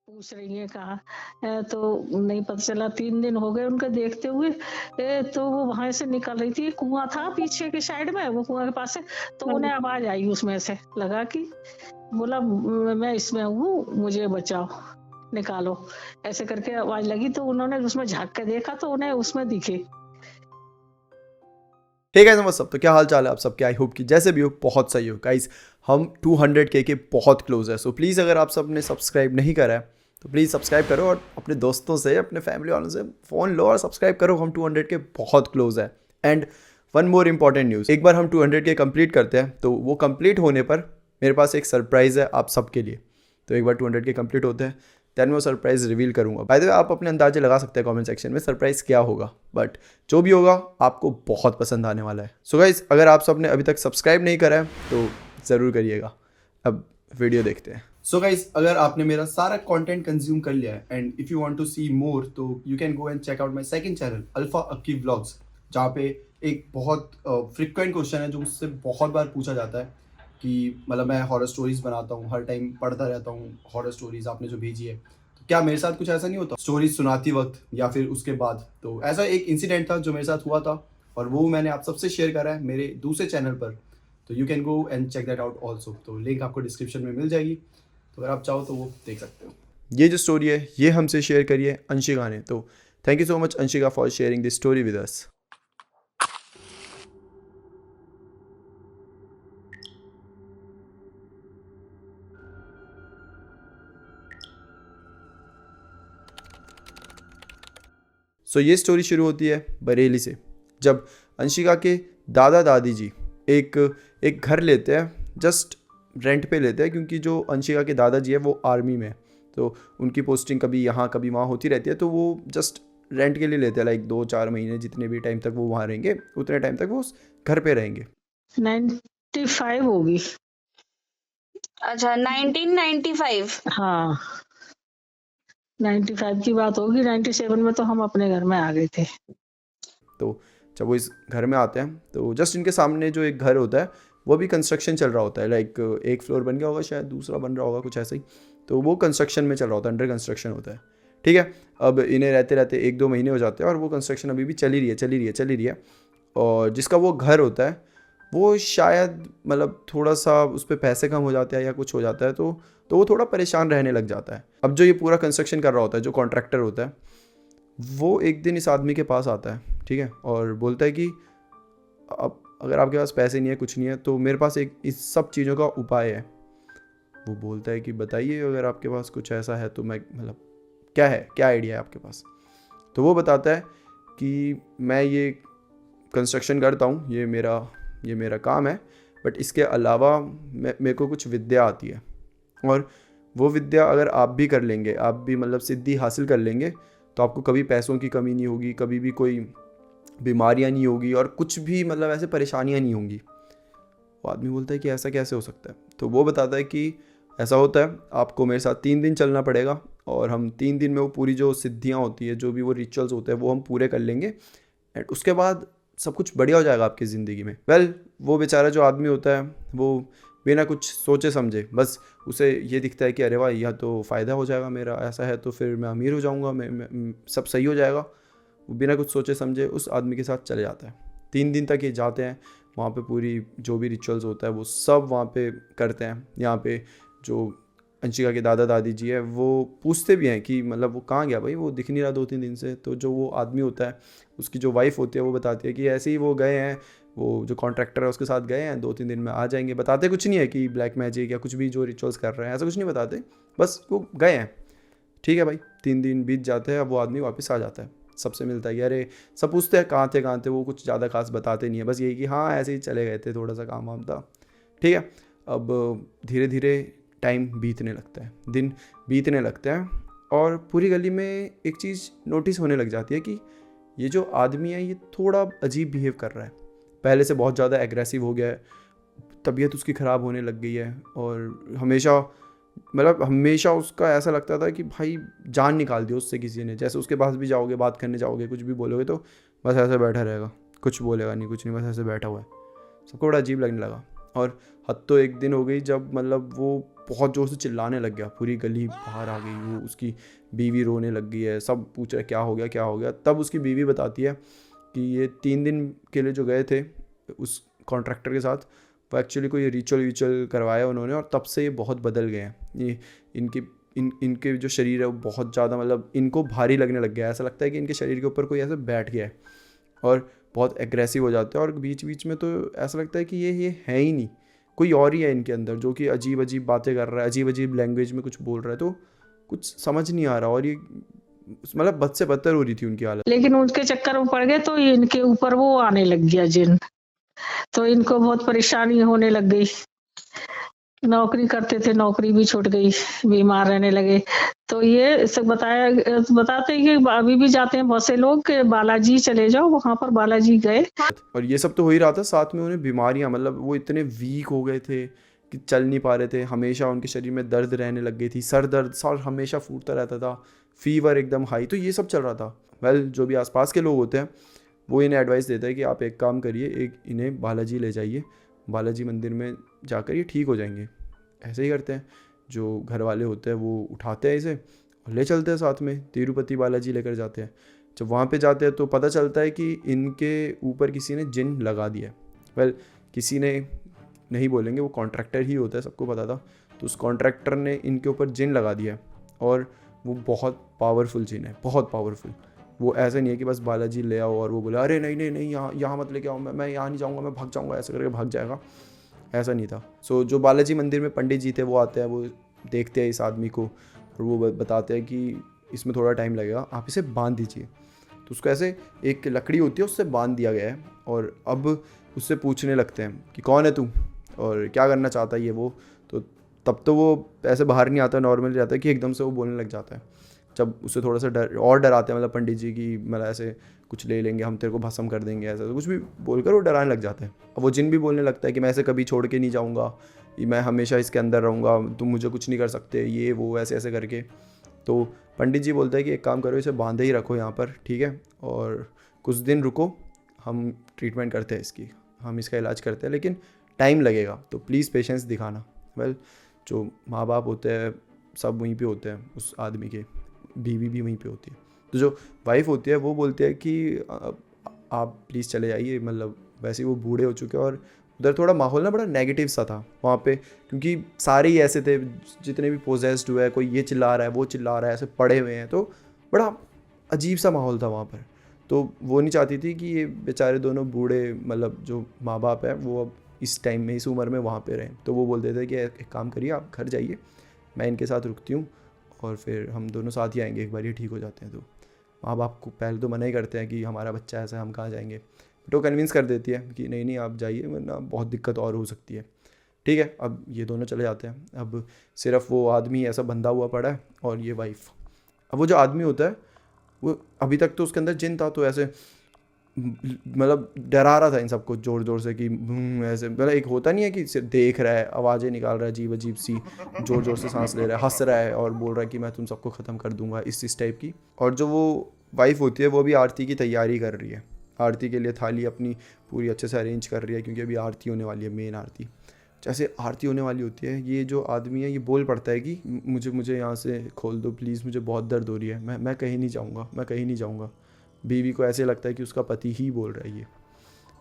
पूछ रही हैं कहाँ तो नहीं पता चला। 3 दिन हो गए उनके देखते हुए। तो वो वहाँ से निकल रही थी, कुआँ था पीछे की साइड में, वो कुआँ के पास से, तो उन्हें आवाज़ आई उसमें से, लगा कि बोला मैं इसमें हूँ, मुझे बचाओ, निकालो। ऐसे करके आवाज़ लगी तो उन्होंने उसमें झाँक के देखा तो उन्हें उसमें दिखे। हे गाइस नमस्ते, तो क्या हाल चाल है आप सबके। आई होप कि जैसे भी हो बहुत सही हो गाइस। हम 200K के बहुत क्लोज है। सो प्लीज़ अगर आप सब ने सब्सक्राइब नहीं करा है तो प्लीज़ सब्सक्राइब करो और अपने दोस्तों से, अपने फैमिली वालों से फ़ोन लो और सब्सक्राइब करो। हम 200 के बहुत क्लोज है। And one more important news, एक बार हम 200 के कंप्लीट करते हैं तो वो कंप्लीट होने पर मेरे पास एक सरप्राइज़ है आप सबके लिए। तो एक बार 200 के कंप्लीट होते हैं दैन वो सरप्राइज़ रिवील करूंगा। बाय द वे आप अपने अंदाजे लगा सकते हैं कमेंट सेक्शन में सरप्राइज़ क्या होगा, बट जो भी होगा आपको बहुत पसंद आने वाला है। सो गाइस अगर आप सब ने अभी तक सब्सक्राइब नहीं करा है तो ज़रूर करिएगा। अब वीडियो देखते हैं। सो गाइस अगर आपने मेरा सारा कंटेंट कंज्यूम कर लिया है and if you want to see more तो you can go and check out my second channel alpha Akki vlogs, जहाँ पे एक बहुत फ्रिक्वेंट क्वेश्चन है जो मुझसे बहुत बार पूछा जाता है कि मतलब मैं हॉरर स्टोरीज बनाता हूँ, हर टाइम पढ़ता रहता हूँ हॉरर स्टोरीज आपने जो भेजी है, तो क्या मेरे साथ कुछ ऐसा नहीं होता स्टोरीज सुनाती वक्त या फिर उसके बाद। तो ऐसा एक इंसिडेंट था जो मेरे साथ हुआ था और वो मैंने आप सबसे शेयर करा है मेरे दूसरे चैनल पर। तो you can go and check that out also. तो लिंक आपको डिस्क्रिप्शन में मिल जाएगी, तो अगर आप चाहो तो वो देख सकते हो। ये जो स्टोरी है ये हमसे शेयर करिए अंशिका ने। तो thank you so much Anshika for sharing this story with us. So ये स्टोरी शुरू होती है बरेली से, जब अंशिका के दादा दादी जी एक एक घर लेते हैं, जस्ट रेंट पे लेते हैं, क्योंकि जो अंशिका के दादाजी है वो आर्मी में है। तो उनकी पोस्टिंग कभी यहाँ कभी वहाँ होती रहती है, तो वो जस्ट रेंट के लिए लेते हैं, लाइक 2-4 महीने, जितने भी टाइम तक वो वहाँ रहेंगे उतने टाइम तक वो उस घर पे रहेंगे। 95 होगी। अच्छा 1995। हाँ 95 की बात होगी। 97 में तो हम अपने घर में आ गए थे। तो जब वो इस घर में आते हैं तो जस्ट इनके सामने जो एक घर होता है वो भी कंस्ट्रक्शन चल रहा होता है, लाइक एक फ्लोर बन गया होगा, शायद दूसरा बन रहा होगा, कुछ ऐसा ही। तो वो कंस्ट्रक्शन में चल रहा होता है, अंडर कंस्ट्रक्शन होता है। ठीक है, अब इन्हें रहते रहते 1-2 महीने हो जाते हैं और वो कंस्ट्रक्शन अभी भी चली रही है। और जिसका वो घर होता है वो शायद मतलब थोड़ा सा उस पर पैसे कम हो जाते हैं या कुछ हो जाता है, तो वो थोड़ा परेशान रहने लग जाता है। अब जो ये पूरा कंस्ट्रक्शन कर रहा होता है, जो कॉन्ट्रैक्टर होता है, वो एक दिन इस आदमी के पास आता है, ठीक है, और बोलता है कि अब अगर आपके पास पैसे नहीं है, कुछ नहीं है, तो मेरे पास एक इस सब चीज़ों का उपाय है। वो बोलता है कि बताइए अगर आपके पास कुछ ऐसा है तो मैं मतलब क्या है, क्या आइडिया है आपके पास। तो वो बताता है कि मैं ये कंस्ट्रक्शन करता हूँ, ये मेरा काम है, बट इसके अलावा मेरे को कुछ विद्या आती है, और वो विद्या अगर आप भी कर लेंगे, आप भी मतलब सिद्धि हासिल कर लेंगे, तो आपको कभी पैसों की कमी नहीं होगी, कभी भी कोई बीमारियां नहीं होगी और कुछ भी मतलब ऐसे परेशानियां नहीं होंगी। वो आदमी बोलता है कि ऐसा कैसे हो सकता है। तो वो बताता है कि ऐसा होता है, आपको मेरे साथ 3 दिन चलना पड़ेगा और हम 3 दिन में वो पूरी जो सिद्धियां होती है, जो भी वो रिचुअल्स होते हैं, वो हम पूरे कर लेंगे एंड उसके बाद सब कुछ बढ़िया हो जाएगा आपकी ज़िंदगी में। वो बेचारा जो आदमी होता है वो बिना कुछ सोचे समझे, बस उसे ये दिखता है कि अरे वाह यह तो फ़ायदा हो जाएगा मेरा, ऐसा है तो फिर मैं अमीर हो जाऊँगा, मैं सब सही हो जाएगा। वो बिना कुछ सोचे समझे उस आदमी के साथ चले जाता है। 3 दिन तक ये जाते हैं, वहाँ पे पूरी जो भी रिचुअल्स होता है वो सब वहाँ पे करते हैं। यहाँ पे जो अंशिका के दादा दादी जी है वो पूछते भी हैं कि मतलब वो कहाँ गया भाई, वो दिख नहीं रहा 2-3 दिन से। तो जो वो आदमी होता है, उसकी जो वाइफ होती है, वो बताती है कि ऐसे ही वो गए हैं, वो जो कॉन्ट्रैक्टर है उसके साथ गए हैं, 2-3 दिन में आ जाएंगे। बताते कुछ नहीं है कि ब्लैक मैजिक या कुछ भी जो रिचुअल्स कर रहे हैं, ऐसा कुछ नहीं बताते, बस वो गए हैं। ठीक है भाई, 3 दिन बीत जाते हैं, अब वो आदमी वापस आ जाता है, सबसे मिलता है कि अरे, सब पूछते हैं कहाँ थे, वो कुछ ज़्यादा खास बताते नहीं है, बस यही कि हाँ ऐसे ही चले गए थे, थोड़ा सा काम वाम था। ठीक है, अब धीरे धीरे टाइम बीतने लगता है, दिन बीतने लगते हैं और पूरी गली में एक चीज़ नोटिस होने लग जाती है कि ये जो आदमी है ये थोड़ा अजीब बिहेव कर रहा है, पहले से बहुत ज़्यादा एग्रेसिव हो गया है, तबीयत उसकी ख़राब होने लग गई है और हमेशा उसका ऐसा लगता था कि भाई जान निकाल दी उससे किसी ने। जैसे उसके पास भी जाओगे, बात करने जाओगे, कुछ भी बोलोगे तो बस ऐसे बैठा रहेगा, कुछ बोलेगा नहीं, कुछ नहीं, बस ऐसे बैठा हुआ है। सबको बड़ा अजीब लगने लगा और हद तो एक दिन हो गई जब मतलब वो बहुत ज़ोर से चिल्लाने लग गया, पूरी गली बाहर आ गई, वो उसकी बीवी रोने लग गई है, सब पूछ रहे क्या हो गया क्या हो गया। तब उसकी बीवी बताती है कि ये 3 दिन के लिए जो गए थे उस कॉन्ट्रैक्टर के साथ, वो एक्चुअली कोई रिचुअल करवाया उन्होंने, और तब से ये बहुत बदल गए हैं। ये इनके जो शरीर है वो बहुत ज़्यादा मतलब इनको भारी लगने लग गया है, ऐसा लगता है कि इनके शरीर के ऊपर कोई ऐसे बैठ गया है, और बहुत एग्रेसिव हो जाते हैं। और बीच बीच में तो ऐसा लगता है कि ये है ही नहीं, कोई और ही है इनके अंदर जो कि अजीब अजीब बातें कर रहा है, अजीब अजीब लैंग्वेज में कुछ बोल रहा है, तो कुछ समझ नहीं आ रहा। और ये मतलब बद से बदतर हो रही थी उनकी हालत। लेकिन उनके चक्कर में पड़ गए तो इनके ऊपर वो आने लग गया जिन, तो इनको बहुत परेशानी होने लग गई। नौकरी करते थे, नौकरी भी छूट गई, बीमार रहने लगे। तो ये सब बताते हैं कि अभी भी जाते हैं बहुत से लोग कि बालाजी चले जाओ, वहां पर बालाजी गए। और ये सब तो हो ही रहा था, साथ में उन्हें बीमारियां, मतलब वो इतने वीक हो गए थे कि चल नहीं पा रहे थे, हमेशा उनके शरीर में दर्द रहने लग गई थी, सर दर्द, सर हमेशा फूटता रहता था, फीवर एकदम हाई, तो ये सब चल रहा था। वेल जो भी आसपास के लोग होते हैं वो इन्हें एडवाइस देता है कि आप एक काम करिए, इन्हें बालाजी ले जाइए, बालाजी मंदिर में जाकर ये ठीक हो जाएंगे। ऐसे ही करते हैं, जो घर वाले होते हैं वो उठाते हैं इसे और ले चलते हैं साथ में, तिरुपति बालाजी लेकर जाते हैं। जब वहाँ पे जाते हैं तो पता चलता है कि इनके ऊपर किसी ने जिन लगा दिया है। वेल किसी ने नहीं बोलेंगे, वो कॉन्ट्रैक्टर ही होता है, सबको पता था। तो उस कॉन्ट्रैक्टर ने इनके ऊपर जिन लगा दिया है, और वो बहुत पावरफुल जिन है, बहुत पावरफुल। वो ऐसा नहीं है कि बस बालाजी ले आओ और वो बोला अरे नहीं नहीं नहीं यहाँ मत लेके आओ, मैं यहाँ नहीं जाऊँगा, मैं भाग जाऊँगा, ऐसा करके भाग जाएगा, ऐसा नहीं था। सो जो बालाजी मंदिर में पंडित जी थे वो आते हैं, वो देखते हैं इस आदमी को और वो बताते हैं कि इसमें थोड़ा टाइम लगेगा, आप इसे बांध दीजिए। तो उसको ऐसे एक लकड़ी होती है उससे बांध दिया गया है, और अब उससे पूछने लगते हैं कि कौन है तू और क्या करना चाहता है ये वो। तो तब तो वो ऐसे बाहर नहीं आता, नॉर्मली रहता है कि एकदम से वो बोलने लग जाता है। जब उसे थोड़ा सा डराते हैं, मतलब पंडित जी की, मतलब ऐसे कुछ ले लेंगे हम, तेरे को भस्म कर देंगे, ऐसा तो कुछ भी बोलकर वो डराने लग जाते हैं। अब वो जिन भी बोलने लगता है कि मैं ऐसे कभी छोड़ के नहीं जाऊँगा, मैं हमेशा इसके अंदर रहूँगा, तुम मुझे कुछ नहीं कर सकते, ये वो ऐसे ऐसे करके। तो पंडित जी बोलते हैं कि एक काम करो, इसे बांधे ही रखो यहाँ पर, ठीक है, और कुछ दिन रुको, हम ट्रीटमेंट करते हैं इसकी, हम इसका इलाज करते हैं, लेकिन टाइम लगेगा, तो प्लीज़ पेशेंस दिखाना। वेल जो माँ बाप होते हैं सब वहीं पे होते हैं, उस आदमी के बीवी भी वहीं पे होती है। तो जो वाइफ होती है वो बोलती है कि आप प्लीज़ चले जाइए, मतलब वैसे ही वो बूढ़े हो चुके हैं, और उधर थोड़ा माहौल ना बड़ा नेगेटिव सा था वहाँ पे, क्योंकि सारे ही ऐसे थे, जितने भी पोजेस्ड हुए हैं, कोई ये चिल्ला रहा है वो चिल्ला रहा है, ऐसे पड़े हुए हैं, तो बड़ा अजीब सा माहौल था वहाँ पर। तो वो नहीं चाहती थी कि ये बेचारे दोनों बूढ़े, मतलब जो माँ बाप हैं वो अब इस टाइम में, इस उम्र में वहाँ पे रहें। तो वो बोलते थे कि एक काम करिए, आप घर जाइए, मैं इनके साथ रुकती हूँ और फिर हम दोनों साथ ही आएंगे एक बार ये ठीक हो जाते हैं। तो माँ बाप को पहले तो मना ही करते हैं कि हमारा बच्चा ऐसा है, हम कहाँ जाएंगे, बट वो कन्विंस कर देती है कि नहीं नहीं आप जाइए, वरना बहुत दिक्कत और हो सकती है। ठीक है, अब ये दोनों चले जाते हैं। अब सिर्फ वो आदमी ऐसा बंधा हुआ पड़ा है और ये वाइफ। अब वो जो आदमी होता है वो अभी तक तो उसके अंदर जिन था, तो ऐसे मतलब डरा रहा था इन सबको जोर जोर से कि ऐसे, मतलब एक होता नहीं है कि सिर्फ देख रहा है, आवाज़ें निकाल रहा है अजीब अजीब सी, जोर जोर से सांस ले रहा है, हंस रहा है और बोल रहा है कि मैं तुम सबको ख़त्म कर दूंगा, इस टाइप की। और जो वो वाइफ होती है वो अभी आरती की तैयारी कर रही है, आरती के लिए थाली अपनी पूरी अच्छे से अरेंज कर रही है, क्योंकि अभी आरती होने वाली है, मेन आरती। जैसे आरती होने वाली होती है, ये जो आदमी है ये बोल पड़ता है कि मुझे यहाँ से खोल दो प्लीज़, मुझे बहुत दर्द हो रही है, मैं कहीं नहीं जाऊँगा, मैं कहीं नहीं जाऊँगा। बीवी को ऐसे लगता है कि उसका पति ही बोल रहा है ये।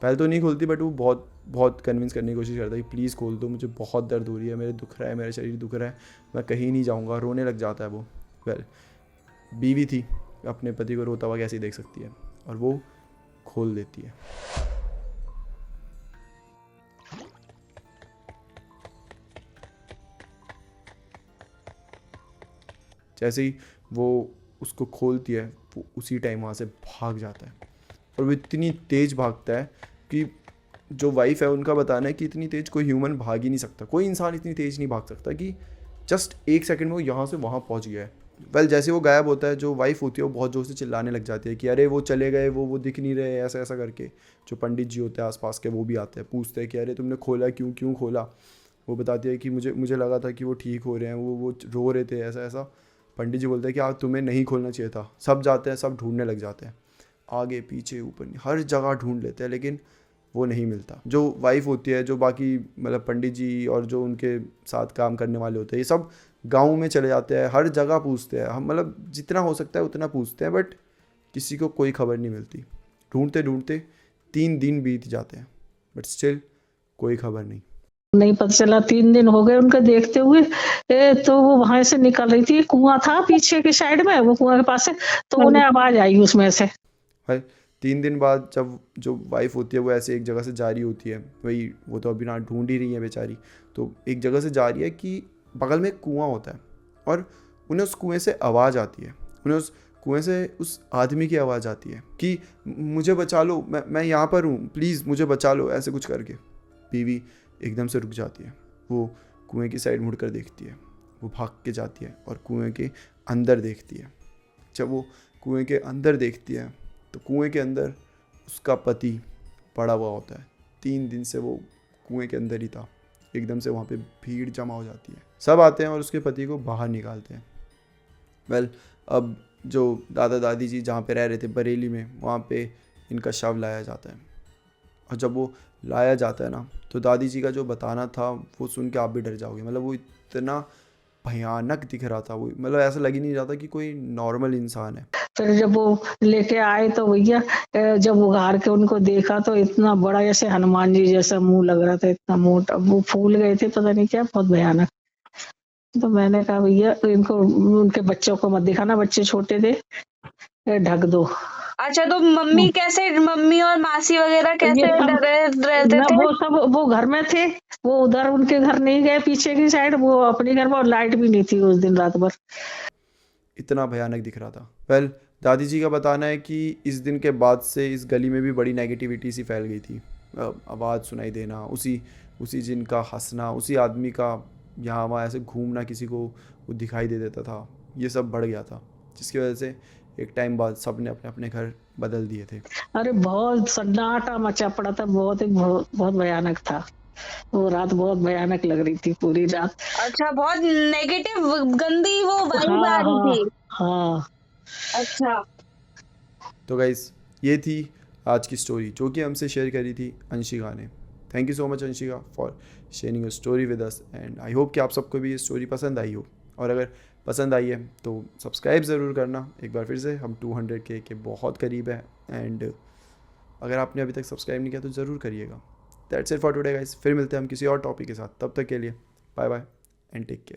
पहले तो नहीं खोलती, बट वो बहुत बहुत कन्विंस करने की कोशिश करता है कि प्लीज़ खोल दो, मुझे बहुत दर्द हो रही है, मेरे दुख रहा है, मेरा शरीर दुख रहा है, मैं कहीं नहीं जाऊँगा, रोने लग जाता है वो। वेल बीवी थी, अपने पति को रोता हुआ कैसे देख सकती है, और वो खोल देती है। जैसे ही वो उसको खोलती है, वो उसी टाइम वहाँ से भाग जाता है, और वो इतनी तेज़ भागता है कि जो वाइफ है उनका बताना है कि इतनी तेज़ कोई ह्यूमन भाग ही नहीं सकता, कोई इंसान इतनी तेज़ नहीं भाग सकता, कि जस्ट 1 सेकंड में वो यहाँ से वहाँ पहुँच गया है। वेल जैसे वो गायब होता है, जो वाइफ होती है वो बहुत ज़ोर से चिल्लाने लग जाती है कि अरे वो चले गए, वो दिख नहीं रहे, ऐसा ऐसा करके। जो पंडित जी होते हैं आसपास के वो भी आते हैं, पूछते हैं कि अरे तुमने खोला क्यों खोला। वो बताती है कि मुझे लगा था कि वो ठीक हो रहे हैं, वो रो रहे थे, ऐसा ऐसा। पंडित जी बोलते हैं कि आप तुम्हें नहीं खोलना चाहिए था। सब जाते हैं, सब ढूंढने लग जाते हैं, आगे पीछे ऊपर हर जगह ढूंढ लेते हैं, लेकिन वो नहीं मिलता। जो वाइफ होती है, जो बाकी मतलब पंडित जी और जो उनके साथ काम करने वाले होते हैं, ये सब गाँव में चले जाते हैं, हर जगह पूछते हैं, हम मतलब जितना हो सकता है उतना पूछते हैं, बट किसी को कोई खबर नहीं मिलती। ढूंढते ढूंढते 3 दिन बीत जाते हैं, बट स्टिल कोई खबर नहीं पता चला। 3 दिन हो गए उनके देखते हुए। तो वो वहां से निकल रही थी, कुआं था पीछे की साइड में, वो कुआं के पास से, तो उन्हें आवाज आई उसमें से। है। 3 दिन बाद जब जो वाइफ होती है वो ऐसे एक जगह से जा रही होती है, वही वो तो अभी ना ढूंढ ही रही है बेचारी, तो एक जगह से जा रही है कि बगल में एक कुआं होता है और उन्हें उस कुएं से आवाज़ आती है, उन्हें उस कुएं से उस आदमी की आवाज़ आती है कि मुझे बचा लो, मैं यहाँ पर हूँ, प्लीज़ मुझे बचा लो, ऐसे कुछ करके। बीवी एकदम से रुक जाती है, वो कुएं की साइड मुड़ कर देखती है, वो भाग के जाती है और कुएं के अंदर देखती है। जब वो कुएं के अंदर देखती है तो कुएं के अंदर उसका पति पड़ा हुआ होता है। 3 दिन से वो कुएं के अंदर ही था। एकदम से वहाँ पे भीड़ जमा हो जाती है, सब आते हैं और उसके पति को बाहर निकालते हैं। वेल, अब जो दादा दादी जी जहाँ पे रह रहे थे बरेली में, वहाँ पे इनका शव लाया जाता है। और जब वो लाया जाता है ना, तो दादी जी का जो बताना था वो सुन के आप भी डर जाओगे। मतलब वो इतना भयानक दिख रहा था, वो मतलब ऐसा लग ही नहीं रहा था कि कोई नॉर्मल इंसान है। फिर जब वो लेके आए तो भैया, जब उघार के उनको देखा तो इतना बड़ा, जैसे हनुमान जी जैसा मुंह लग रहा था, इतना मोटा, वो फूल गए थे, पता नहीं क्या, बहुत भयानक। तो मैंने कहा भैया इनको, उनके बच्चों को मत दिखाना, बच्चे छोटे थे, ढक दो। अच्छा, तो मम्मी कैसे, मम्मी और मासी वगैरह ये कैसे सब रहते ना, थे? वो सब वो घर में थे, वो उधर उनके घर नहीं गए पीछे की साइड, वो अपने घर में, और लाइट भी नहीं थी उस दिन रात भर। इतना भयानक दिख रहा था। वेल, दादी जी का बताना है कि इस दिन के बाद से इस गली में भी बड़ी नेगेटिविटी सी फैल गई थी। आवाज़ सुनाई देना, उसी उसी जिन का हंसना, उसी आदमी का यहाँ वहाँ ऐसे घूमना, किसी को वो दिखाई दे देता था, ये सब बढ़ गया था, जिसकी वजह से एक टाइम बाद सब ने अपने अपने घर बदल दिए थे। अरे बहुत सन्नाटा मचा पड़ा था, बहुत ही बहुत भयानक था। वो रात बहुत भयानक लग रही थी पूरी रात। अच्छा, बहुत नेगेटिव गंदी वो वाइब आ हाँ रही हाँ थी। हाँ। अच्छा। तो गाइस, ये थी आज की स्टोरी जो कि हमसे शेयर करी थी अंशिका ने। Thank you so much Anshika for sharing your story with us, and I hope कि आप सबको भी ये स्टोरी पसंद आई हो। और अगर पसंद आई है तो सब्सक्राइब ज़रूर करना एक बार फिर से, हम 200K के बहुत करीब है, एंड अगर आपने अभी तक सब्सक्राइब नहीं किया तो ज़रूर करिएगा। That's it for today guys, फिर मिलते हैं हम किसी और टॉपिक के साथ। तब तक के लिए bye bye and take care.